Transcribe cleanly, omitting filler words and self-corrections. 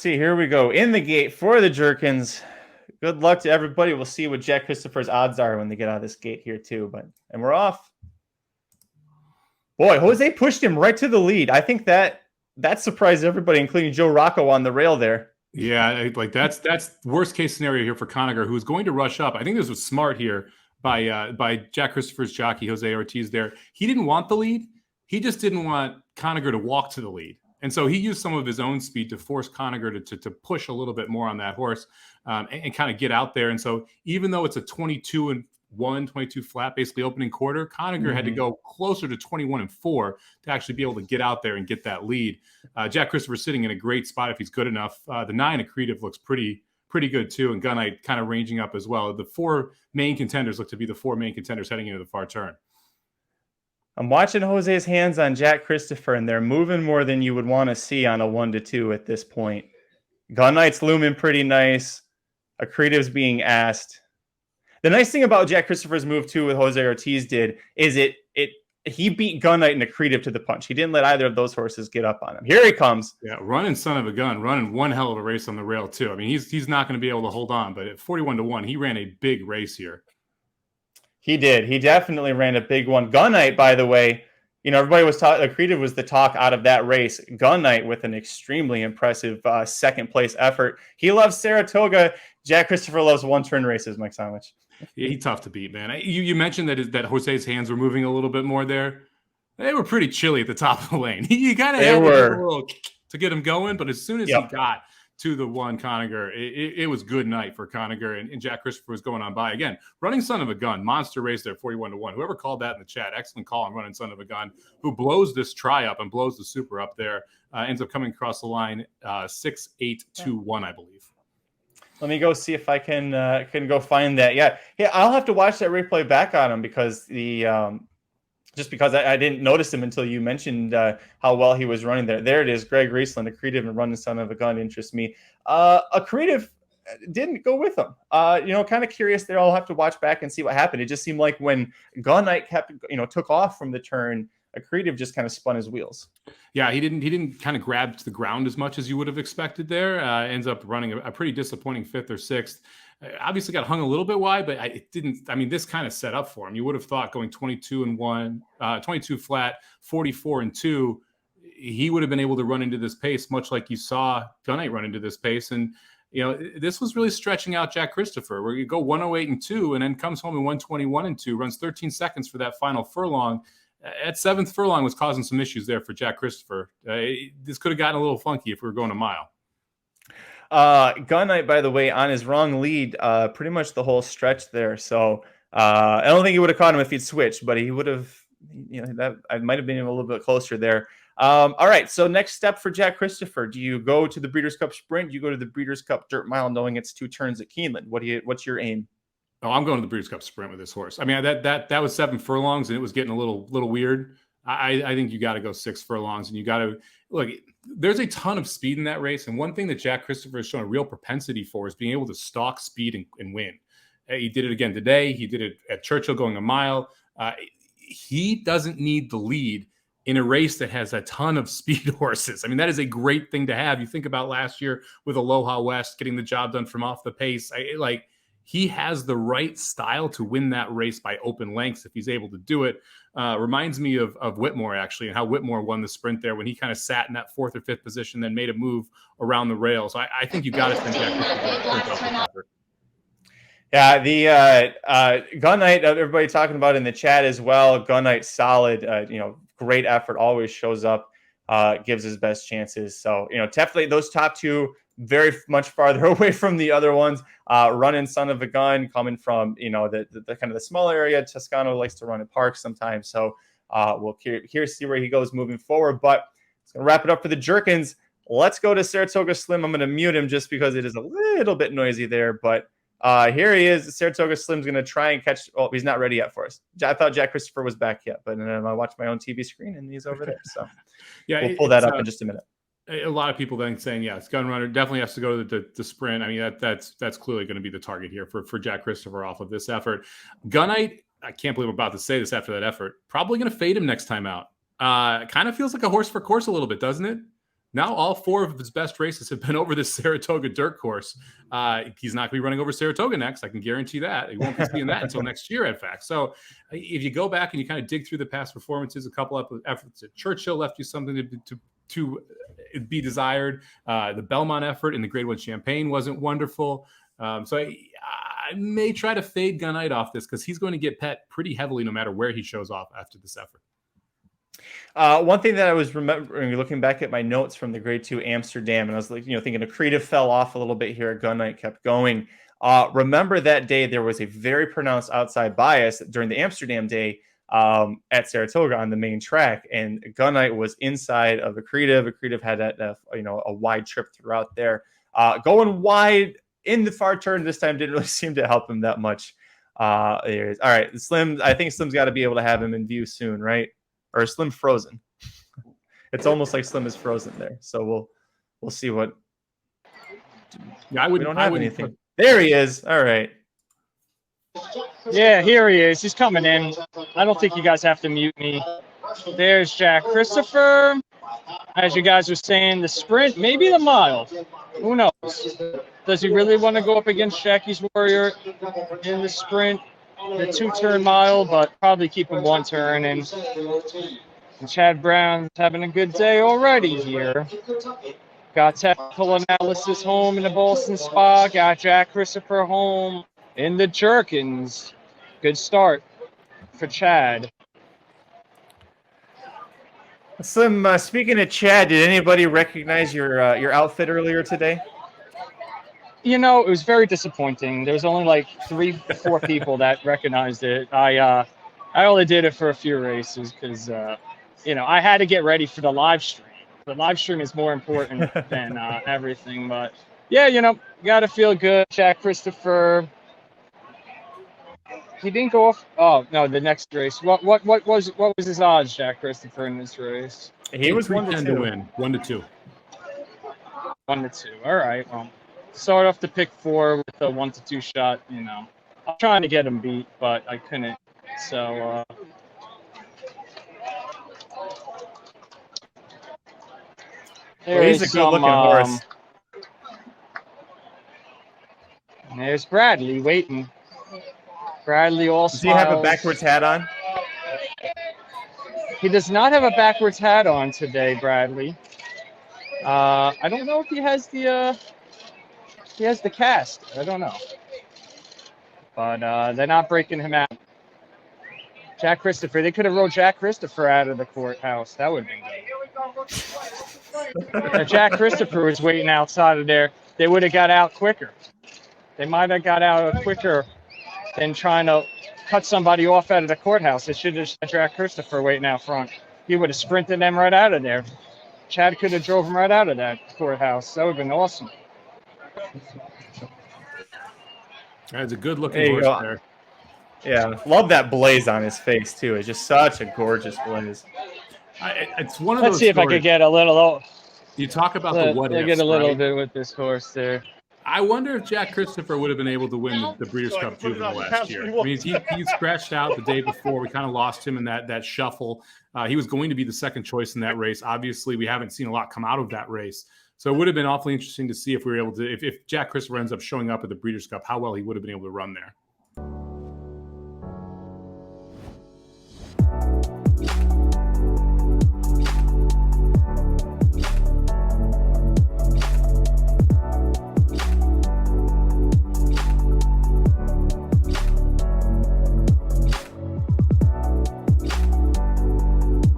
see. Here we go. In the gate for the Jerkens. Good luck to everybody. We'll see what Jack Christopher's odds are when they get out of this gate here too. And we're off. Boy, Jose pushed him right to the lead. I think that surprised everybody, including Joe Rocco on the rail there. Yeah, like that's worst case scenario here for Conacher, who's going to rush up. I think this was smart here by Jack Christopher's jockey Jose Ortiz there. He didn't want the lead. He just didn't want Conacher to walk to the lead. And so he used some of his own speed to force Conacher to push a little bit more on that horse and kind of get out there. And so even though it's a 22 flat, basically opening quarter, Conacher had to go closer to 21-4 to actually be able to get out there and get that lead. Jack Christopher sitting in a great spot if he's good enough. The 9 Accretive looks pretty good too, and Gunite kind of ranging up as well. The 4 main contenders look to be the 4 main contenders heading into the far turn. I'm watching Jose's hands on Jack Christopher, and they're moving more than you would want to see on a 1-2 at this point. Gunite's looming pretty nice. Accretive's being asked. The nice thing about Jack Christopher's move too, with Jose Ortiz is he beat Gunite and Accretive to the punch. He didn't let either of those horses get up on him. Here he comes. Yeah, running son of a gun, running one hell of a race on the rail too. I mean, he's not going to be able to hold on, but at 41-1, he ran a big race here. He did. He definitely ran a big one. Gunite, by the way, everybody was talking. Accretive was the talk out of that race. Gunite with an extremely impressive second place effort. He loves Saratoga. Jack Christopher loves one-turn races, Mike Somich. Yeah, he's tough to beat, man. You mentioned that Jose's hands were moving a little bit more there. They were pretty chilly at the top of the lane. You kind of had a little to get him going, but as soon as he got to the one Conacher, it was good night for Conacher, and Jack Christopher was going on by. Again, running son of a gun, monster race there, 41-1. Whoever called that in the chat, excellent call on running son of a gun, who blows this try up and blows the super up there, ends up coming across the line 6-8-2-1, I believe. Let me go see if I can go find that. Yeah, I'll have to watch that replay back on him because just because I didn't notice him until you mentioned how well he was running there. There it is, Greg Riesland, Accretive and running son of a gun interests me. Accretive didn't go with him. Kind of curious there. I'll have to watch back and see what happened. It just seemed like when Gunite took off from the turn, Accretive just kind of spun his wheels. Yeah, he didn't kind of grab to the ground as much as you would have expected there. Ends up running a pretty disappointing 5th or 6th. Obviously got hung a little bit wide, but it didn't. I mean, this kind of set up for him. You would have thought going 22-1, 22 flat, 44-2, he would have been able to run into this pace, much like you saw Gunite run into this pace. And this was really stretching out Jack Christopher, where you go 108-2 and then comes home in 121-2, runs 13 seconds for that final furlong. At 7th furlong was causing some issues there for Jack Christopher. This could have gotten a little funky if we were going a mile. Gunite, by the way, on his wrong lead pretty much the whole stretch there. So I don't think he would have caught him if he'd switched, but he would have, that I might have been a little bit closer there. All right, so next step for Jack Christopher. Do you go to the Breeders' Cup Sprint? Do you go to the Breeders' Cup Dirt Mile, knowing it's 2 turns at Keeneland? What's your aim? Oh, I'm going to the Breeders' Cup Sprint with this horse. I mean, that was 7 furlongs, and it was getting a little weird. I think you got to go 6 furlongs, and you got to look. There's a ton of speed in that race, and one thing that Jack Christopher has shown a real propensity for is being able to stalk speed and win. He did it again today. He did it at Churchill going a mile. He doesn't need the lead in a race that has a ton of speed horses. I mean, that is a great thing to have. You think about last year with Aloha West getting the job done from off the pace. He has the right style to win that race by open lengths if he's able to do it. Reminds me of Whitmore, actually, and how Whitmore won the sprint there when he kind of sat in that 4th or 5th position, then made a move around the rail. So I think you got to send Jack. Yeah, the Gunite, everybody talking about in the chat as well. Gunite, solid, great effort, always shows up, gives his best chances. So, definitely those top 2, very much farther away from the other ones. Running son of a gun, coming from the kind of the small area. Toscano likes to run in parks sometimes, so we'll see where he goes moving forward. But it's gonna wrap it up for the Jerkens. Let's go to Saratoga Slim. I'm gonna mute him just because it is a little bit noisy there, but here he is. Saratoga Slim's gonna try and catch. Oh, he's not ready yet for us. I thought Jack Christopher was back yet, but then I watched my own TV screen and he's over there. So yeah, we'll pull that up in just a minute. A lot of people then saying, yes, Gun Runner definitely has to go to the sprint. I mean, that's clearly going to be the target here for Jack Christopher off of this effort. Gunite, I can't believe I'm about to say this after that effort, probably going to fade him next time out. Kind of feels like a horse for course a little bit, doesn't it? Now all 4 of his best races have been over this Saratoga dirt course. He's not going to be running over Saratoga next. I can guarantee that. He won't be seeing that until next year, in fact. So if you go back and you kind of dig through the past performances, a couple of efforts at Churchill left you something to be desired. The Belmont effort in the Grade 1 Champagne wasn't wonderful. So I may try to fade Gunite off this because he's going to get pet pretty heavily no matter where he shows off after this effort. One thing that I was remembering, looking back at my notes from the Grade 2 Amsterdam, and I was like, thinking Accretive fell off a little bit here. Gunite kept going. Remember that day there was a very pronounced outside bias during the Amsterdam day at Saratoga on the main track, and Gunite was inside of Accretive. Accretive had a wide trip throughout there. Going wide in the far turn this time didn't really seem to help him that much. All right, Slim. I think Slim's got to be able to have him in view soon, right? Or Slim frozen. It's almost like Slim is frozen there. So we'll see what. Yeah, we don't have anything. There he is. All right. Yeah, here he is. He's coming in. I don't think you guys have to mute me. There's Jack Christopher. As you guys were saying, the sprint, maybe the mile. Who knows? Does he really want to go up against Jackie's Warrior in the sprint? The 2-turn mile, but probably keep him 1 turn. And Chad Brown's having a good day already here. Got technical analysis home in the Boston Spa. Got Jack Christopher home in the Jerkens. Good start for Chad. Slim, speaking of Chad, did anybody recognize your outfit earlier today? It was very disappointing. There was only like 3 or 4 people that recognized it. I only did it for a few races because, I had to get ready for the live stream. The live stream is more important than everything. But, yeah, got to feel good. Jack Christopher. He didn't go off. Oh, no, the next race. What was his odds, Jack Christopher, in this race? He was 1-2 to win. 1-2. 1-2. All right, well. Start off the pick 4 with a 1-2 shot. I'm trying to get him beat, but I couldn't. So he's a good-looking horse. There's Bradley waiting. Bradley all Does he have a backwards hat on? He does not have a backwards hat on today, Bradley. I don't know if he has the. He has the cast. I don't know. But they're not breaking him out. Jack Christopher. They could have rode Jack Christopher out of the courthouse. That would have been good. If Jack Christopher was waiting outside of there, they would have got out quicker. They might have got out quicker than trying to cut somebody off out of the courthouse. They should have had Jack Christopher waiting out front. He would have sprinted them right out of there. Chad could have drove him right out of that courthouse. That would have been awesome. That's a good-looking horse there. Yeah, love that blaze on his face too. It's just such a gorgeous blaze. It's one of Let's those. See if I could get a little. You talk about the what ifs. Get a little right? bit with this horse there. I wonder if Jack Christopher would have been able to win the Breeders' Cup Juvenile last year. I mean, he scratched out the day before. We kind of lost him in that shuffle. He was going to be the second choice in that race. Obviously, we haven't seen a lot come out of that race. So it would have been awfully interesting to see if we were able to, if Jack Christopher ends up showing up at the Breeders' Cup, how well he would have been able to run there.